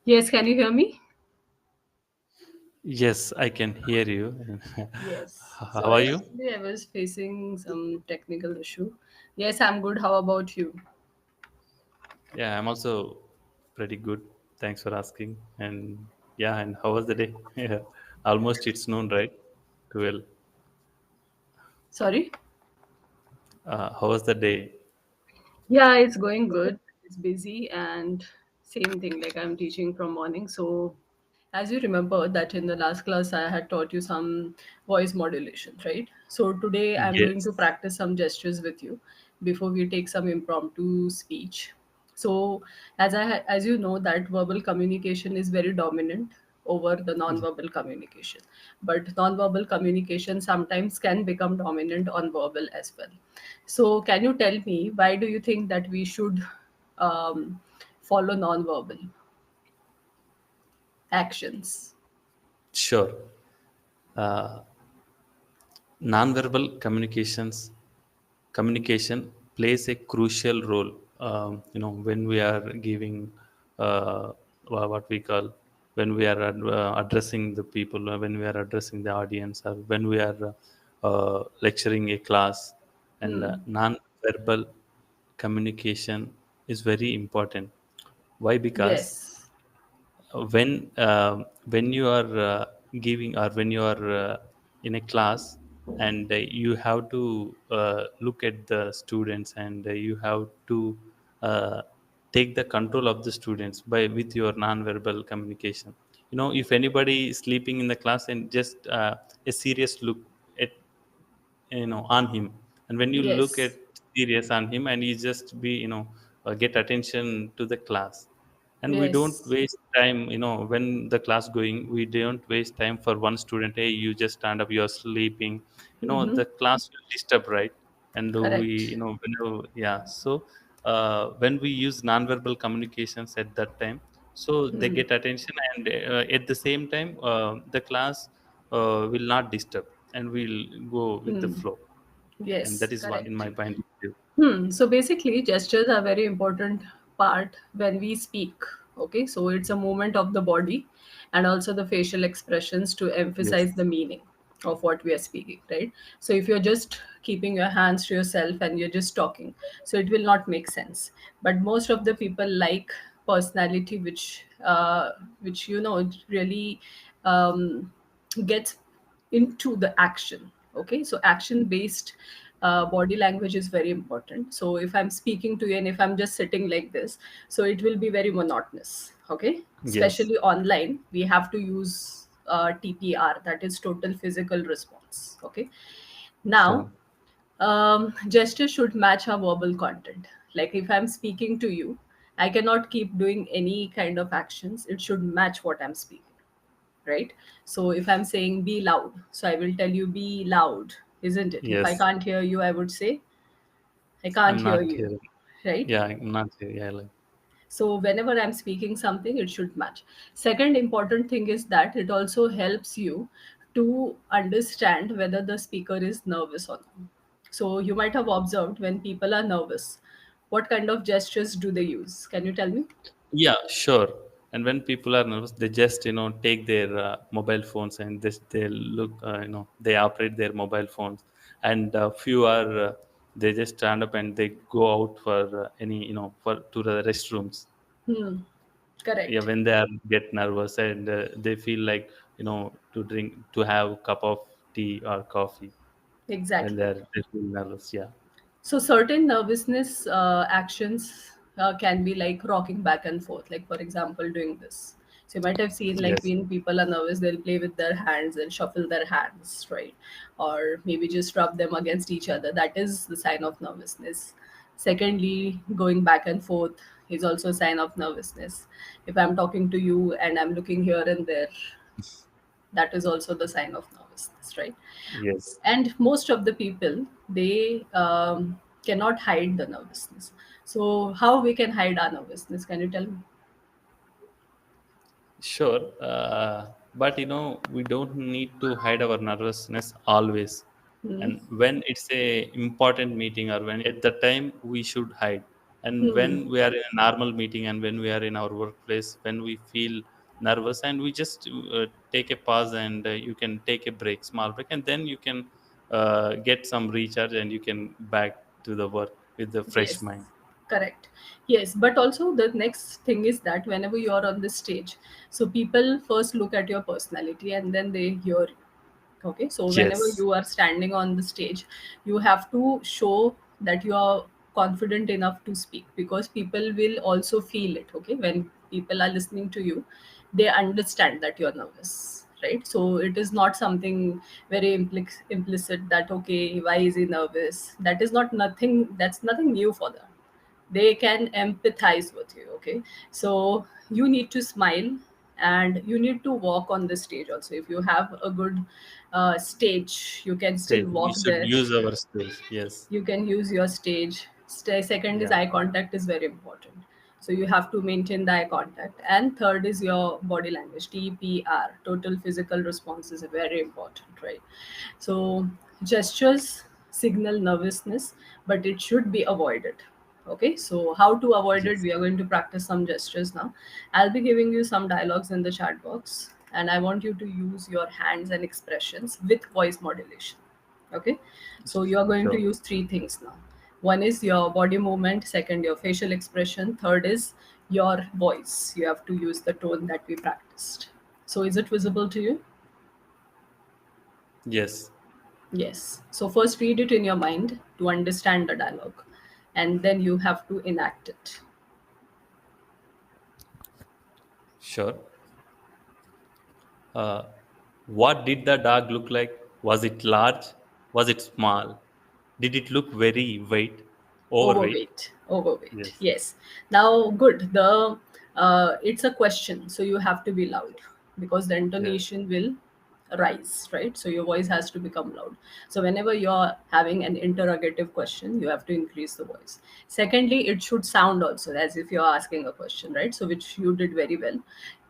Yes, can you hear me? Yes, I can hear you. Yes. So How are you? actually, I was facing some technical issue. Yes, I'm good. How about you? Yeah, I'm also pretty good. Thanks for asking. And yeah, and how was the day? Yeah, almost it's noon, right? 12. Sorry? How was the day? Yeah, it's going good. It's busy and same thing. Like I'm teaching from morning. So, as you remember that in the last class I had taught you some voice modulation, right? So today I'm going to Yes. practice some gestures with you before we take some impromptu speech. So, as you know that verbal communication is very dominant over the non-verbal communication, but non-verbal communication sometimes can become dominant on verbal as well. So, can you tell me why do you think that we should follow non-verbal actions? Sure. Uh, Nonverbal communication plays a crucial role. When we are giving what we call when we are addressing the people, when we are addressing the audience, or when we are lecturing a class, and non-verbal communication is very important. Why? Because Yes. when you are giving, or when you are in a class, and you have to look at the students, and you have to uh, take the control of the students by with your non-verbal communication. If anybody is sleeping in the class, and just a serious look at on him, and when you look at Yes. serious on him, and you just be get attention to the class, and we don't Yes. waste time. When the class going, we don't waste time for one student. Hey, you just stand up, you're sleeping. Mm-hmm. The class will disturb, right? And we Correct. yeah. So when we use nonverbal communications at that time, so they Hmm. get attention, and at the same time the class will not disturb, and we'll go with the Hmm. flow. And Yes, that is what in correct. my point of view. So basically, gestures are very important part when we speak. Okay, so it's a movement of the body and also the facial expressions to Yes. emphasize the meaning of what we are speaking, right? So if you're just keeping your hands to yourself and you're just talking, so it will not make sense. But most of the people like personality, which really um, gets into the action. Okay, so action based body language is very important. So if I'm speaking to you and if I'm just sitting like this, so it will be very monotonous. Okay, Yes. especially online we have to use TPR, that is total physical response. Okay, now Sure. gesture should match our verbal content. Like if I'm speaking to you, I cannot keep doing any kind of actions, it should match what I'm speaking, right? So if I'm saying be loud, so I will tell you be loud, isn't it? If I Yes. can't hear you, I would say I can't I'm hear not you, here. right? Yeah, I'm not here. Yeah, like. So whenever I'm speaking something, it should match. Second important thing is that it also helps you to understand whether the speaker is nervous or not. So you might have observed when people are nervous, what kind of gestures do they use? Can you tell me? Yeah, sure. And when people are nervous, they just take their mobile phones, and they look they operate their mobile phones, and few are they just stand up and they go out for any for to the restrooms. Hmm. Yeah, Correct. when they are get nervous, and they feel like to drink, to have cup of tea or coffee when Exactly. they feel nervous. Yeah. So certain nervousness actions can be like rocking back and forth. Like for example, doing this. So you might have seen like Yes. when people are nervous, they'll play with their hands and shuffle their hands, right? Or maybe just rub them against each other. That is the sign of nervousness. Secondly, going back and forth is also a sign of nervousness. If I'm talking to you and I'm looking here and there, that is also the sign of nervousness, right? Yes. And most of the people, they cannot hide the nervousness. So how we can hide our nervousness, can you tell me? Sure. But we don't need to hide our nervousness always. Hmm. And when it's a important meeting, or when at the time we should hide. And Hmm. when we are in a normal meeting and when we are in our workplace, when we feel nervous, and we just take a pause, and you can take a break, small break, and then you can get some recharge, and you can back to the work with the fresh Yes, mind. correct. Yes, but also the next thing is that whenever you are on the stage, so people first look at your personality and then they hear you. Okay, so whenever Yes, you are standing on the stage, you have to show that you are confident enough to speak, because people will also feel it. Okay, when people are listening to you, they understand that you're nervous, right? So it is not something very implicit that, okay, why is he nervous? That is not nothing, that's nothing new for them. They can empathize with you. Okay, so you need to smile, and you need to walk on the stage also. If you have a good stage, you can still stage. We walk should there. use our stage. Yes. You can use your stage. Second is Yeah. eye contact is very important. So you have to maintain the eye contact. And third is your body language, TPR, total physical response, is very important, right? So gestures signal nervousness, but it should be avoided. Okay, so how to avoid it? Yes. We are going to practice some gestures now. I'll be giving you some dialogues in the chat box, and I want you to use your hands and expressions with voice modulation. Okay, so you are going to Sure. use three things now. One is your body movement, second your facial expression, third is your voice. You have to use the tone that we practiced. So is it visible to you? Yes. Yes. So first read it in your mind to understand the dialogue, and then you have to enact it. Sure. Uh, what did the dog look like? Was it large? Was it small? Did it look very weight? Overweight? Overweight, Yes. yes. Now good, the it's a question, so you have to be loud, because the Yes. intonation will rise, right? So your voice has to become loud. So whenever you're having an interrogative question, you have to increase the voice. Secondly, it should sound also as if you're asking a question, right? So which you did very well.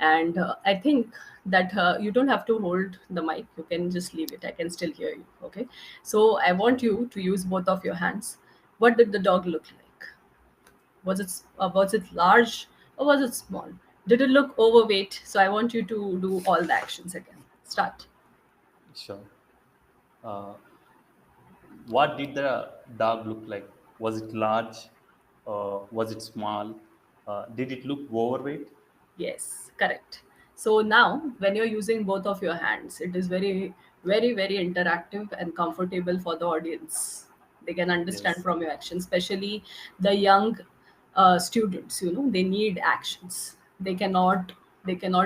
And I think that you don't have to hold the mic, you can just leave it, I can still hear you. Okay, so I want Sure. you to use both of your hands. What did the dog look like? Was it large or was it small? Did it look overweight? So I want you to do all the actions again. Start. Sure. Uh, what did the dog look like? Was it large? Was it small? Did it look overweight? Yes, correct. So now, when you're using both of your hands, it is very, very, very interactive and comfortable for the audience. They can understand Yes. from your actions, especially the young students. You know, they need actions. They cannot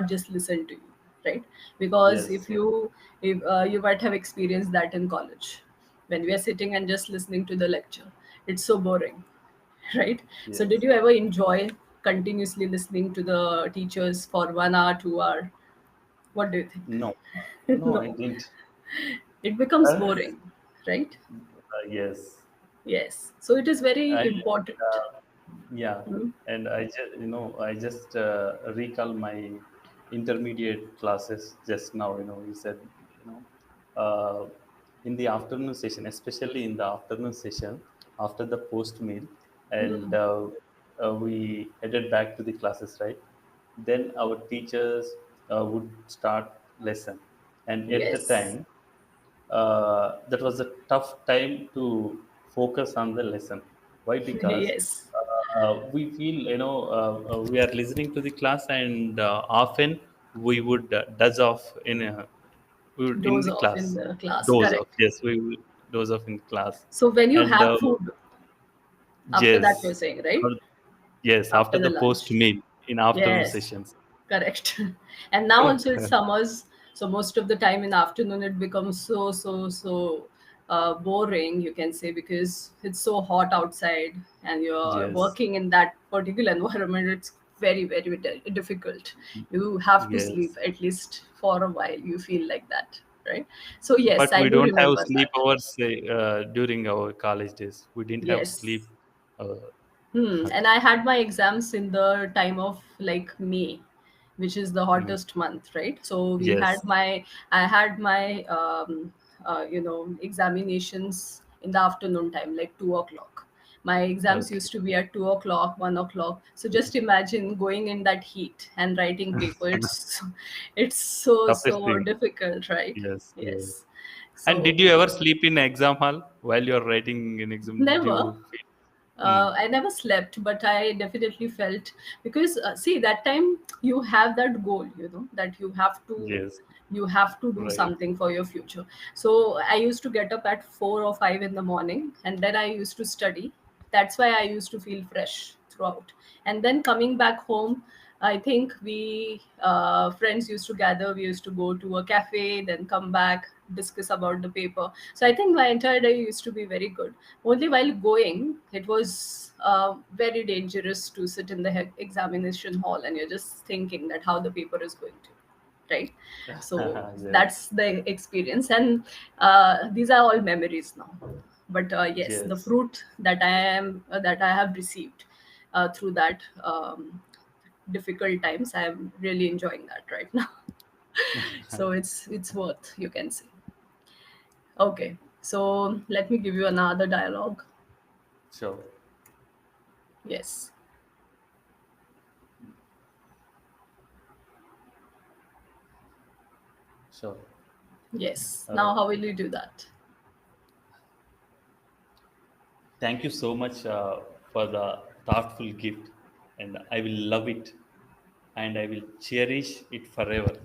just listen to you, right? Because Yes. if you might have experienced that in college, when we are sitting and just listening to the lecture, it's so boring. Right? So, did Yes. you ever enjoy continuously listening to the teachers for 1 hour, 2 hour? What do you No. think? No, I No, didn't. it becomes Uh, boring, right? yes. Yes. So, it is very And important. yeah, Hmm? and I just recall my intermediate classes just now. You said, you know, in the afternoon session, especially in the afternoon session after the post meal, and we headed back to the classes, right? Then our teachers would start lesson, and at the Yes. time that was a tough time to focus on the lesson. Why? Because Yes. we feel, we are listening to the class, and often we would doze off in Doze the off in class. the class. Doze off. Correct. Yes, we will doze off in class, So, when you and have food, after that, you're yes, saying, right? or- yes, After after the the post lunch. meal in afternoon Yes. sessions. Correct. And now also it's summers, so most of the time in the afternoon it becomes so boring, you can say, because it's so hot outside and you're Yes, working in that particular environment. It's very, very difficult. You have to sleep yes. at least for a while. You feel like that, right? So yes, But I we do don't have remember sleep that. hours during our college days. We didn't have Yes. sleep. Uh, And I had my exams in the time of like May, which is the mm, hottest month, right? So yes, I had my, examinations in the afternoon time, like 2 o'clock. My exams Okay. used to be at 2 o'clock, 1 o'clock. So just imagine going in that heat and writing paper. It's Toughest so thing. difficult, right? Yes, yes. Yes. And did So you ever sleep in exam hall while you're writing an exam? Did never. you feel? Hmm. I never slept, but I definitely felt, because see, that time you have that goal, that Yes, you have to do right. something for your future. So I used to get up at 4 or 5 in the morning, and then I used to study. That's why I used to feel fresh throughout. And then coming back home, I think we friends used to gather. We used to go to a cafe, then come back, discuss about the paper. So I think my entire day used to be very good. Only while going, it was very dangerous to sit in the examination hall, and you're just thinking that how the paper is going to, right? So Yes, that's the experience, and these are all memories now. But yes, the yes. fruit that I have received through that difficult times, I'm really enjoying that right now. So it's worth, you can say. Okay, so let me give you another dialogue. Sure, Yes. sure. Yes. Uh, Now, how will you do that? Thank you so much for the thoughtful gift, and I will love it, and I will cherish it forever.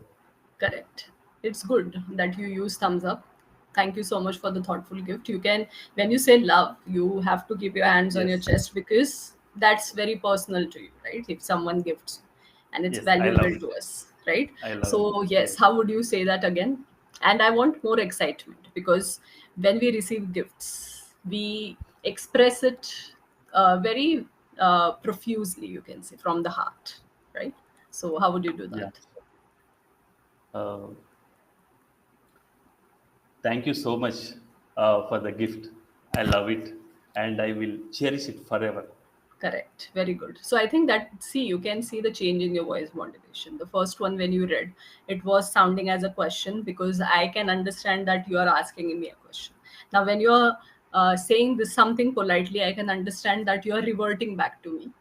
Correct. It's good that you use thumbs up. Thank you so much for the thoughtful gift. You can, when you say love, you have to keep your hands on your Yes, chest, because that's very personal to you, right? If someone gifts you, and it's yes, I love valuable it. to us, right? I love it. So, Yes, yes, how would you say that again? And I want more excitement, because when we receive gifts, we express it very profusely, you can say, from the heart, right? So, how would you do yeah. that? Uh, Thank you so much for the gift. I love it, and I will cherish it forever. Correct. Very good. So I think that, see, you can see the change in your voice modulation. The first one, when you read, it was sounding as a question, because I can understand that you are asking me a question. Now, when you're saying this something politely, I can understand that you are reverting back to me,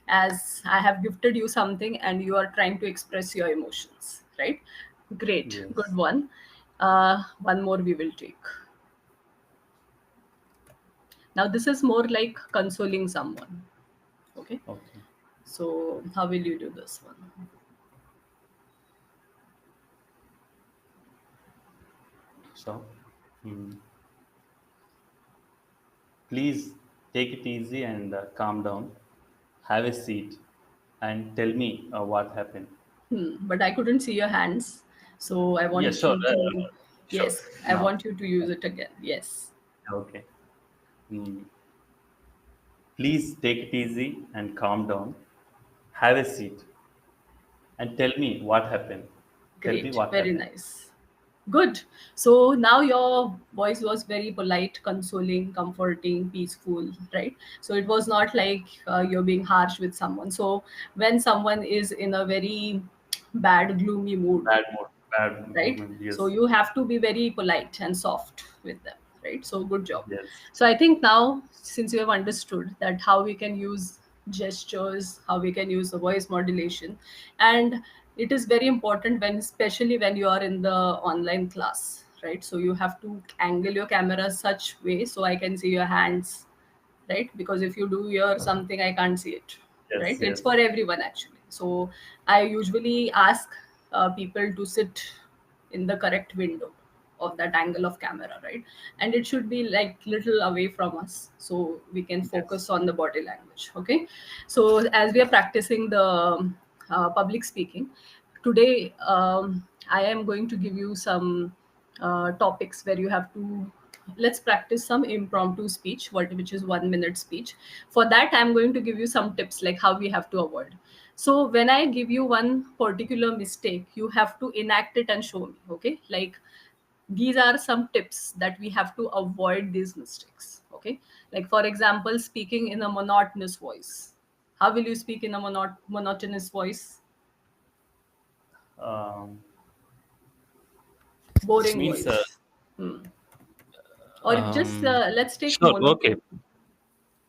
as I have gifted you something and you are trying to express your emotions, right? Great. Good Yes. one. One more we will take. Now, this is more like consoling someone. Okay. Okay. So, how will you do this one? So, hmm, please take it easy and calm down. Have a seat and tell me what happened. But I couldn't see your hands, so I Yeah, want sure. you to. Sure. Yes, I Now, want you to use it again. Yes, okay. Hmm. Please take it easy and calm down. Have a seat and tell me what happened. Tell me great, what very happened. nice, good. So now your voice was very polite, consoling, comforting, peaceful, right? So it was not like you're being harsh with someone. So when someone is in a very bad, gloomy mood, Bad mood. Bad right? moment. So Yes. you have to be very polite and soft with them, right? So good job. Yes. So I think now, since you have understood that how we can use gestures, how we can use the voice modulation, and it is very important, when especially when you are in the online class, right? So you have to angle your camera such way so I can see your hands, right? Because if you do your something, I can't see it, right? Yes. It's Yes. for everyone actually. So I usually ask people to sit in the correct window of that angle of camera, right? And it should be like little away from us, so we can Yes. focus on the body language. Okay, so as we are practicing the public speaking today, I am going to give you some topics where you have to, let's practice some impromptu speech, which is 1 minute speech. For that, I'm going to give you some tips like how we have to avoid. So when I give you one particular mistake, you have to enact it and show me. Okay, like these are some tips that we have to avoid these mistakes. Okay, like for example, speaking in a monotonous voice. How will you speak in a monotonous voice? Um, Boring Means voice. Or just let's take sure. mono. Okay.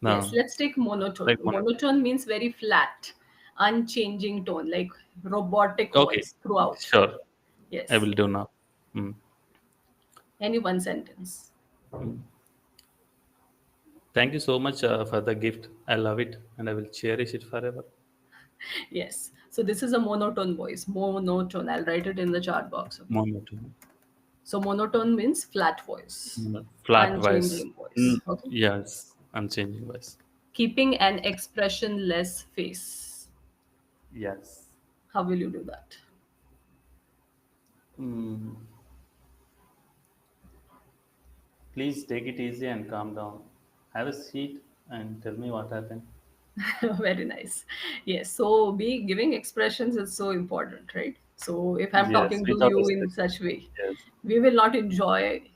Yes, No. let's take monotone. Like one. Monotone means very flat, unchanging tone, like robotic Okay. voice throughout. Sure. I Yes, will do now. Mm. any one sentence. Thank you so much for the gift. I love it and I will cherish it forever. Yes. So this is a monotone voice. Monotone. I'll write it in the chat box. Okay. Monotone. So monotone means flat voice, Flat voice. unchanging voice. Okay. Yes. Unchanging voice. Keeping an expressionless face. Yes. How will you do that? Mm. Please take it easy and calm down. Have a seat and tell me what happened. Very nice. Yes. So be giving expressions is so important, right? So if I'm Yes, talking to without you in expression. such way, Yes. we will not enjoy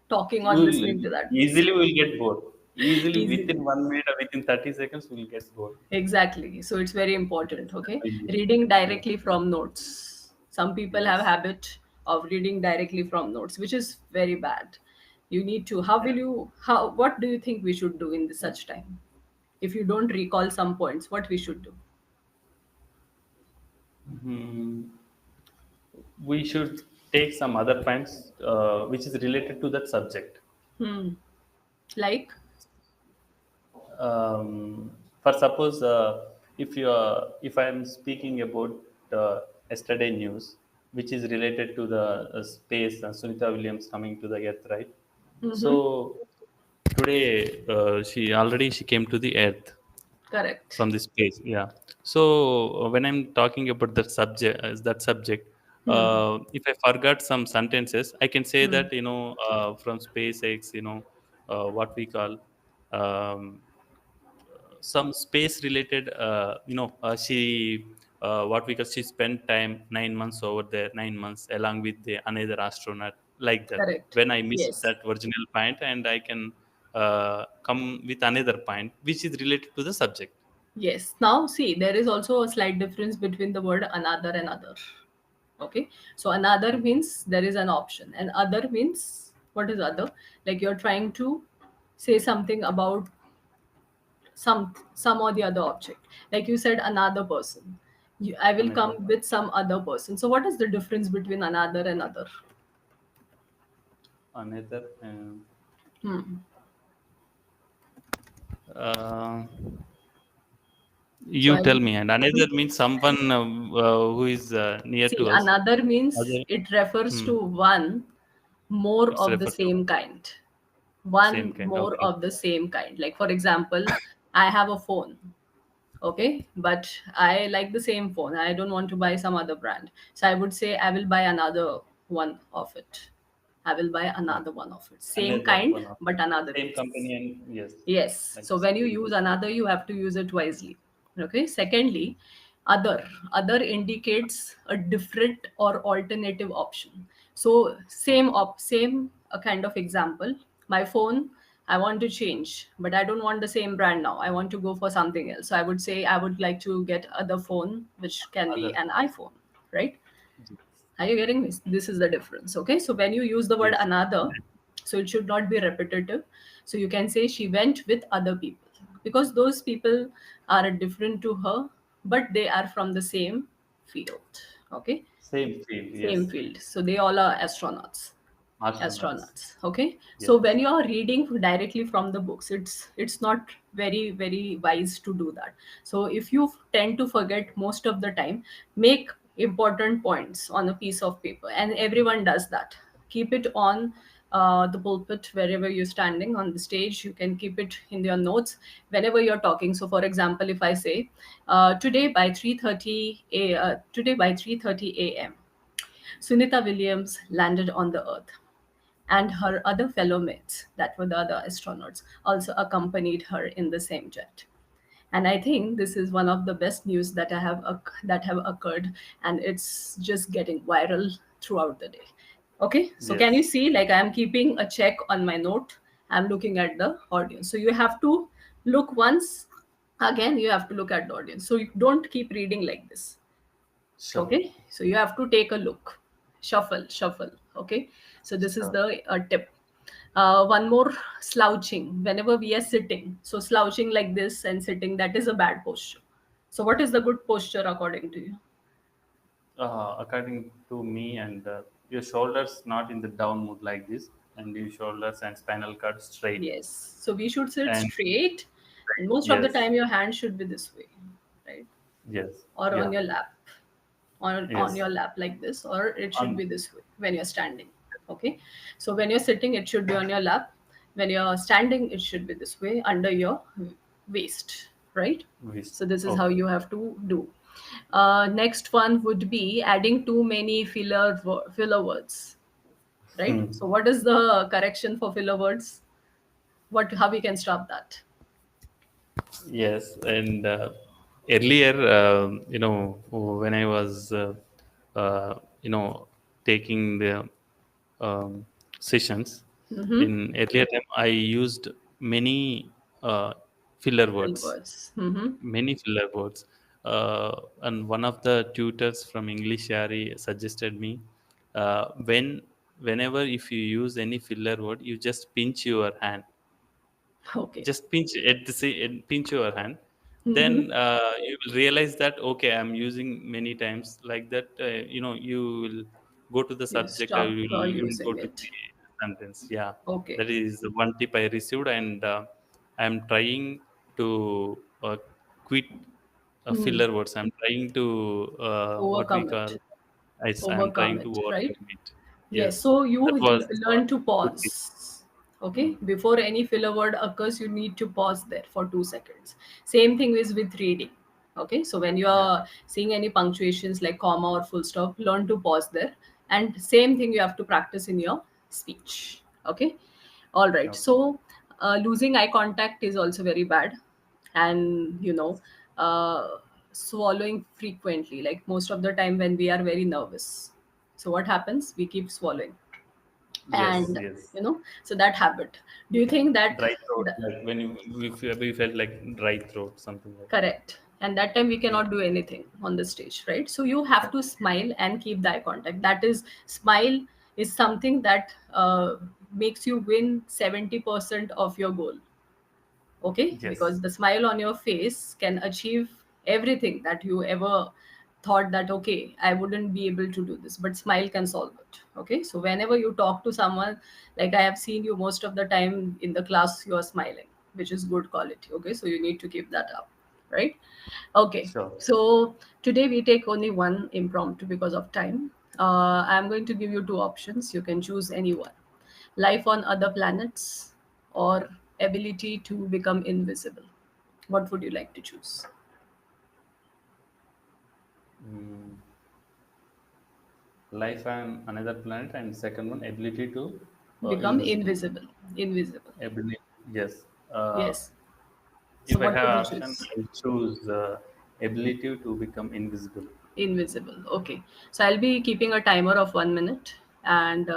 talking or We'll listening to that voice. easily will get bored. Easily Easily. within 1 minute or within 30 seconds we'll get bored. Exactly. So it's very Yes, important. that's Okay. why you Reading yes, directly from notes. Some people have yes. habit of reading directly from notes, which is very bad. You need to, how will you, how, what do you think we should do in such time? If you don't recall some points, what we should do? Hmm. We should take some other points which is related to that subject. Hmm. Like, For suppose if I am speaking about yesterday news which is related to the space and Sunita Williams coming to the earth, right? So mm-hmm. today she came to the earth Correct. from this place, yeah. So when I'm talking about that subject, Hmm. if I forgot some sentences I can say Hmm. that from SpaceX, what we call um, some space related, she what we call she spent time 9 months over there, 9 months along with the another astronaut, like that. Correct. When I miss Yes. that original point and I can come with another point which is related to the subject. Yes. Now, see, there is also a slight difference between the word another and other. Okay. So, another Okay. means there is an option, and other means what is other? Like you're trying to say something about some or the other object. Like you said, another person. I will Another come with some other person. So, what is the difference between another and other? another Hmm. uh, So, you I tell will me. And another means someone who is near see, to us. another means Other. it refers Hmm. to one more It's of the referred to same kind. same One kind. more Okay. of the same kind. Like, for example, I have a phone, okay, but I like the same phone. I don't want to buy some other brand. So I would say, I will buy another one of it. I will buy Okay. another one of it. Same Another kind, one of but another same pieces. company and yes, Yes. like So when you same. use another, you have to use it wisely. Okay. Secondly, other. Other indicates a different or alternative option. So same a kind of example. My phone, I want to change, but I don't want the same brand now. I want to go for something else. So I would say I would like to get other phone, which can be Other. an iPhone, right? Yes. Are you getting this? This is the difference. Okay. So when you use the word Yes. another, so it should not be repetitive. So you can say she went with other people because those people are different to her, but they are from the same field. Okay. Same field. Same Yes. field. So they all are astronauts. Astronauts. Astronauts. Okay. So Yes. when you are reading directly from the books, it's not very wise to do that. So if you tend to forget most of the time, make important points on a piece of paper, and everyone does that. Keep it on the pulpit wherever you're standing on the stage. You can keep it in your notes whenever you're talking. So for example, if I say today by 3:30 a.m. Sunita Williams landed on the Earth, and her other fellow mates, that were the other astronauts, also accompanied her in the same jet. And I think this is one of the best news that that have occurred, and it's just getting viral throughout the day. Okay, so can you Yes. see? Like, I'm keeping a check on my note. I'm looking at the audience. So you have to look once. Again, you have to look at the audience. So you don't keep reading like this. Sure. Okay, so you have to take a look, shuffle, shuffle. Okay, so this is Sure. the tip. One more, slouching whenever we are sitting. So slouching like this and sitting, that is a bad posture. So what is the good posture according to you? According to me, and your shoulders not in the down mood like this, and your shoulders and spinal cord straight. Yes. So we should sit And straight, and most of the yes, time your hand should be this way, right? yes, Or on yeah, your lap, on yes, your lap like this, or it should on, be this way when you're standing. Okay. So when you're sitting, it should be on your lap. When you're standing, it should be this way under your waist, right? wrist. So this is how Okay. you have to do. Next one would be adding too many filler words, right? Hmm. So what is the correction for filler words? What, how we can stop that? Yes, and earlier, when I was, taking the um, sessions Mm-hmm. in earlier time, I used many filler Filler words, words. Mm-hmm. many filler words. And one of the tutors from EnglishYaari suggested me, whenever if you use any filler word, you just pinch your hand, Okay. just pinch at the pinch your hand, Mm-hmm. then you will realize that okay, I'm using many times like that. You will go to the You subject, stop you will go using to it. the sentence. Yeah, Okay. that is the one tip I received, and I'm trying to quit Hmm. filler words. I'm trying to what we Overcome it. call, I'm Overcome trying to it, right? overcome it. Yes. Yes, So that you was learn to good tip. pause. Okay. Mm. Before any filler word occurs, you need to pause there for 2 seconds. Same thing is with reading. Okay. So when you Yeah, are seeing any punctuations like comma or full stop, learn to pause there. And same thing you have to practice in your speech. Okay. All right. okay. So losing eye contact is also very bad. And, swallowing frequently, like most of the time when we are very nervous. So what happens? We keep swallowing. Yes, And, yes. so that habit. Do you think that, Dry throat, like when we felt like dry throat, something like that. correct? And that time we Yeah. cannot do anything on the stage, right? So you have to smile and keep the eye contact. That is, smile is something that makes you win 70% of your goal. Okay, because Yes, the smile on your face can achieve everything that you ever thought that, okay, I wouldn't be able to do this, but smile can solve it. Okay, so whenever you talk to someone, like I have seen you most of the time in the class, you are smiling, which is good quality. Okay, so you need to keep that up, right? Okay, sure. so today we take only one impromptu because of time. I'm going to give you two options, you can choose any one: life on other planets or ability to become invisible. What would you like to choose? Mm, life on another planet, and second one, ability to Become invisible. invisible. Invisible. Ability, yes. Yes. So If I what would you have option, choose? I choose ability to become invisible. Invisible. Okay. So I'll be keeping a timer of 1 minute, and